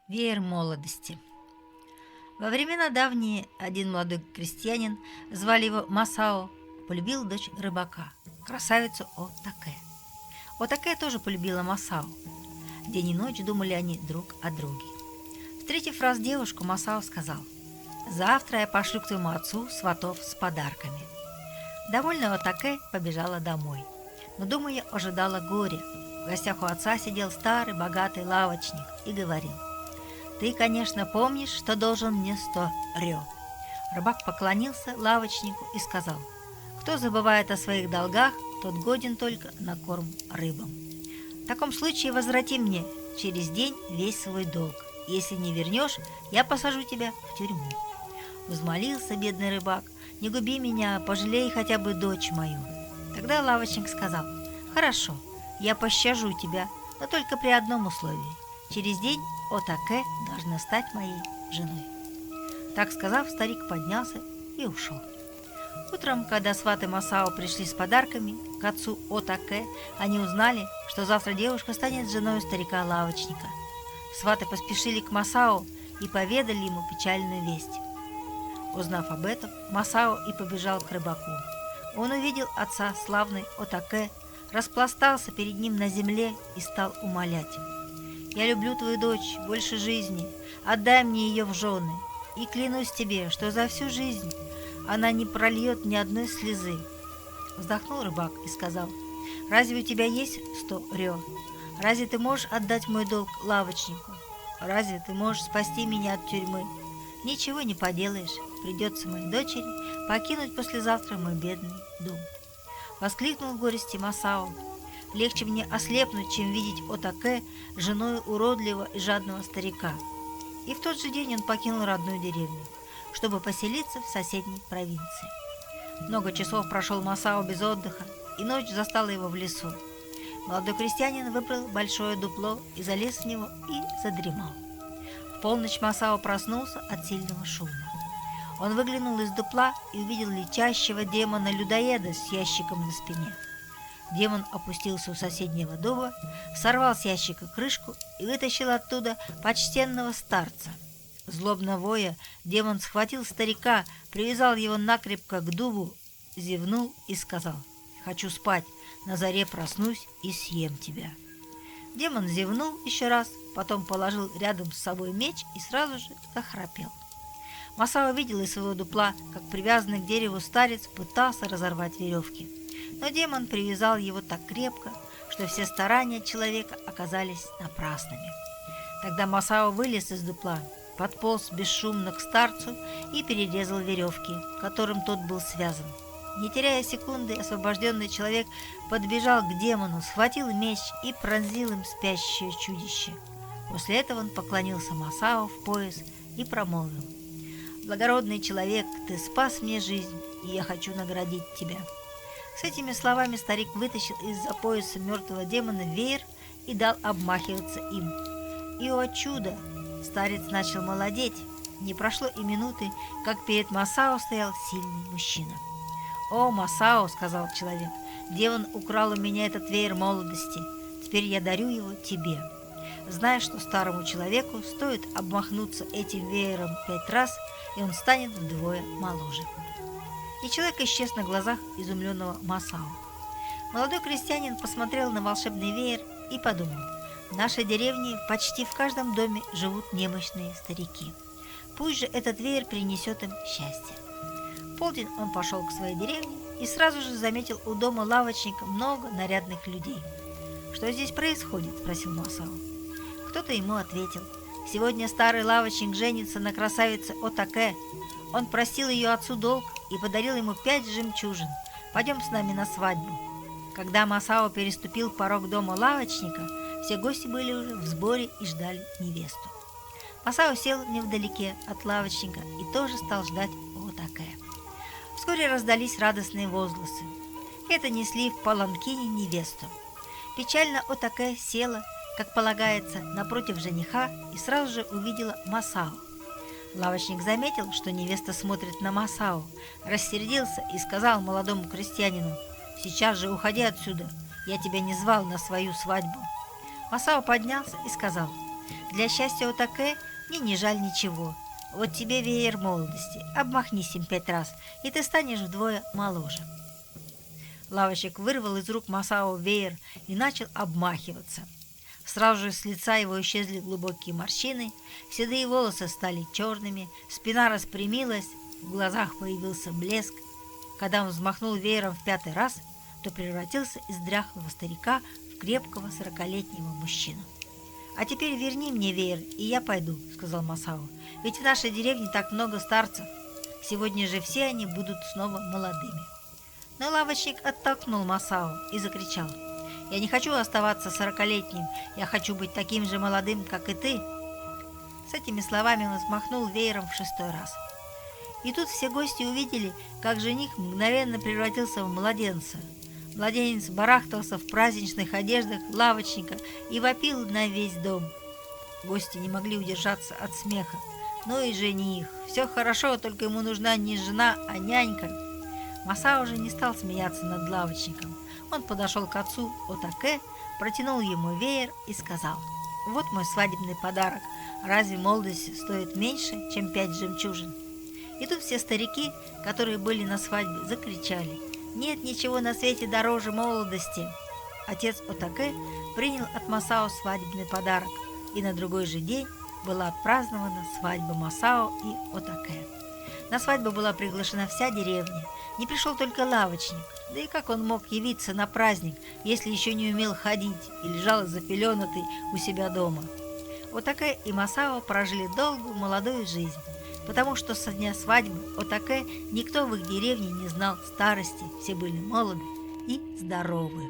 Веер молодости. Во времена давние один молодой крестьянин, звали его Масао, полюбил дочь рыбака, красавицу Отаке. Отаке тоже полюбила Масао. День и ночь думали они друг о друге. Встретив раз девушку, Масао сказал: «Завтра я пошлю к твоему отцу сватов с подарками». Довольная Отаке побежала домой. Но дома ее ожидало горе. В гостях у отца сидел старый богатый лавочник и говорил: «Ты, конечно, помнишь, что должен мне 100 рё». Рыбак поклонился лавочнику и сказал: «Кто забывает о своих долгах, тот годен только на корм рыбам. В таком случае возврати мне через день весь свой долг. Если не вернешь, я посажу тебя в тюрьму». Взмолился бедный рыбак: «Не губи меня, пожалей хотя бы дочь мою». Тогда лавочник сказал: «Хорошо, я пощажу тебя, но только при одном условии. Через день Отаке должна стать моей женой». Так сказав, старик поднялся и ушел. Утром, когда сваты Масао пришли с подарками к отцу Отаке, они узнали, что завтра девушка станет женой старика-лавочника. Сваты поспешили к Масао и поведали ему печальную весть. Узнав об этом, Масао и побежал к рыбаку. Он увидел отца славной Отаке, распластался перед ним на земле и стал умолять: «Я люблю твою дочь больше жизни, отдай мне ее в жены, и клянусь тебе, что за всю жизнь она не прольет ни одной слезы». Вздохнул рыбак и сказал: «Разве у тебя есть 100 рё? Разве ты можешь отдать мой долг лавочнику? Разве ты можешь спасти меня от тюрьмы? Ничего не поделаешь, придется моей дочери покинуть послезавтра мой бедный дом». Воскликнул в горести Масао: «Легче мне ослепнуть, чем видеть Отаке женой уродливого и жадного старика». И в тот же день он покинул родную деревню, чтобы поселиться в соседней провинции. Много часов прошел Масао без отдыха, и ночь застала его в лесу. Молодой крестьянин выбрал большое дупло и залез в него и задремал. В полночь Масао проснулся от сильного шума. Он выглянул из дупла и увидел летящего демона-людоеда с ящиком на спине. Демон опустился у соседнего дуба, сорвал с ящика крышку и вытащил оттуда почтенного старца. Злобно воя, демон схватил старика, привязал его накрепко к дубу, зевнул и сказал: «Хочу спать, на заре проснусь и съем тебя». Демон зевнул еще раз, потом положил рядом с собой меч и сразу же захрапел. Масао видел из своего дупла, как привязанный к дереву старец пытался разорвать веревки. Но демон привязал его так крепко, что все старания человека оказались напрасными. Тогда Масао вылез из дупла, подполз бесшумно к старцу и перерезал веревки, которым тот был связан. Не теряя секунды, освобожденный человек подбежал к демону, схватил меч и пронзил им спящее чудище. После этого он поклонился Масао в пояс и промолвил: «Благородный человек, ты спас мне жизнь, и я хочу наградить тебя». С этими словами старик вытащил из-за пояса мертвого демона веер и дал обмахиваться им. И, о чудо, старец начал молодеть. Не прошло и минуты, как перед Масао стоял сильный мужчина. «О, Масао, — сказал человек, — демон украл у меня этот веер молодости. Теперь я дарю его тебе. Знай, что старому человеку стоит обмахнуться этим веером 5 раз, и он станет вдвое моложе». И человек исчез на глазах изумленного Масао. Молодой крестьянин посмотрел на волшебный веер и подумал: в нашей деревне почти в каждом доме живут немощные старики. Пусть же этот веер принесет им счастье. В полдень он пошел к своей деревне и сразу же заметил у дома лавочника много нарядных людей. «Что здесь происходит?» – спросил Масао. Кто-то ему ответил: «Сегодня старый лавочник женится на красавице Отаке. Он простил ее отцу долг и подарил ему 5 жемчужин. Пойдем с нами на свадьбу». Когда Масао переступил порог дома лавочника, все гости были уже в сборе и ждали невесту. Масао сел невдалеке от лавочника и тоже стал ждать Отаке. Вскоре раздались радостные возгласы. Это несли в паланкине невесту. Печально Отаке села, как полагается, напротив жениха и сразу же увидела Масао. Лавочник заметил, что невеста смотрит на Масао, рассердился и сказал молодому крестьянину: «Сейчас же уходи отсюда, я тебя не звал на свою свадьбу». Масао поднялся и сказал: Для счастья Отаке мне не жаль ничего. Вот тебе веер молодости, обмахнись им 5 раз, и ты станешь вдвое моложе». Лавочник вырвал из рук Масао веер и начал обмахиваться. Сразу же с лица его исчезли глубокие морщины, седые волосы стали черными, спина распрямилась, в глазах появился блеск. Когда он взмахнул веером в 5-й раз, то превратился из дряхлого старика в крепкого 40-летнего мужчину. «А теперь верни мне веер, и я пойду», — сказал Масао. «Ведь в нашей деревне так много старцев. Сегодня же все они будут снова молодыми». Но лавочник оттолкнул Масао и закричал: «Я не хочу оставаться 40-летним, я хочу быть таким же молодым, как и ты». С этими словами он взмахнул веером в 6-й раз. И тут все гости увидели, как жених мгновенно превратился в младенца. Младенец барахтался в праздничных одеждах лавочника и вопил на весь дом. Гости не могли удержаться от смеха. «Ну и жених! Все хорошо, только ему нужна не жена, а нянька». Масао уже не стал смеяться над лавочником. Он подошел к отцу Отаке, протянул ему веер и сказал: «Вот мой свадебный подарок. Разве молодость стоит меньше, чем 5 жемчужин?» И тут все старики, которые были на свадьбе, закричали: «Нет ничего на свете дороже молодости!» Отец Отаке принял от Масао свадебный подарок, и на другой же день была отпразднована свадьба Масао и Отаке. На свадьбу была приглашена вся деревня. Не пришел только лавочник. Да и как он мог явиться на праздник, если еще не умел ходить и лежал запеленатый у себя дома? Отаке и Масао прожили долгую молодую жизнь, потому что со дня свадьбы Отаке никто в их деревне не знал старости, все были молоды и здоровы.